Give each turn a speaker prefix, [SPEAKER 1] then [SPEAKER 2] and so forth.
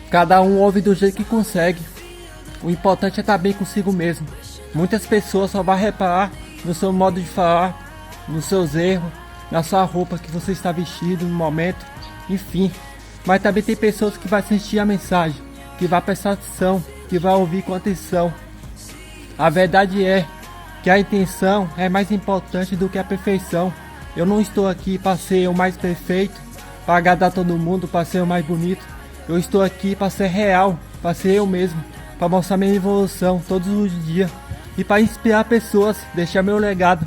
[SPEAKER 1] Cada um ouve do jeito que consegue. O importante é estar bem consigo mesmo. Muitas pessoas só vão reparar no seu modo de falar, nos seus erros, na sua roupa que você está vestido no momento, enfim. Mas também tem pessoas que vão sentir a mensagem, que vão prestar atenção, que vão ouvir com atenção. A verdade é que a intenção é mais importante do que a perfeição. Eu não estou aqui para ser o mais perfeito, para agradar todo mundo, para ser o mais bonito. Eu estou aqui para ser real, para ser eu mesmo, para mostrar minha evolução todos os dias e para inspirar pessoas, deixar meu legado.